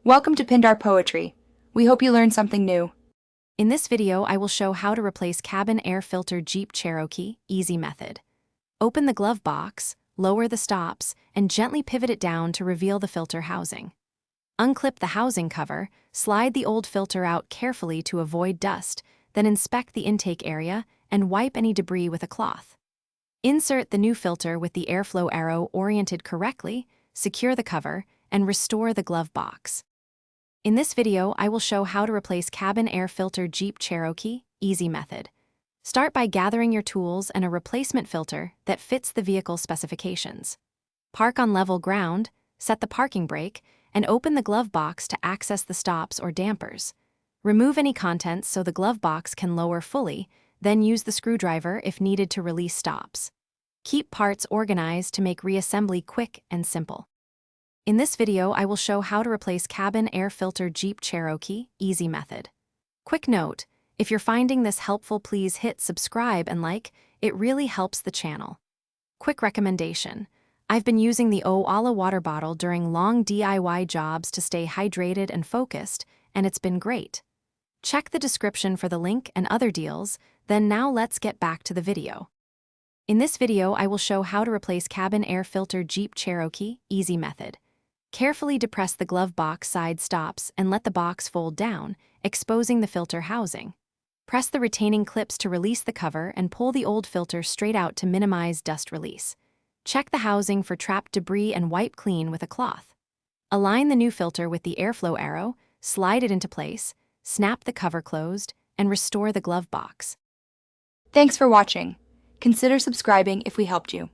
Welcome to Pindar Poetry. We hope you learned something new. In this video, I will show how to replace cabin air filter Jeep Cherokee, easy method. Open the glove box, lower the stops, and gently pivot it down to reveal the filter housing. Unclip the housing cover, slide the old filter out carefully to avoid dust, then inspect the intake area and wipe any debris with a cloth. Insert the new filter with the airflow arrow oriented correctly, secure the cover, and restore the glove box. In this video, I will show how to replace cabin air filter Jeep Cherokee, easy method. Start by gathering your tools and a replacement filter that fits the vehicle specifications. Park on level ground, set the parking brake, and open the glove box to access the stops or dampers. Remove any contents so the glove box can lower fully, then use the screwdriver if needed to release stops. Keep parts organized to make reassembly quick and simple. In this video, I will show how to replace cabin air filter Jeep Cherokee, easy method. Quick note, if you're finding this helpful, please hit subscribe and like, it really helps the channel. Quick recommendation, I've been using the Oala water bottle during long DIY jobs to stay hydrated and focused, and it's been great. Check the description for the link and other deals, then now let's get back to the video. In this video, I will show how to replace cabin air filter Jeep Cherokee, easy method. Carefully depress the glove box side stops and let the box fold down, exposing the filter housing. Press the retaining clips to release the cover and pull the old filter straight out to minimize dust release. Check the housing for trapped debris and wipe clean with a cloth. Align the new filter with the airflow arrow, slide it into place, snap the cover closed, and restore the glove box. Thanks for watching. Consider subscribing if we helped you.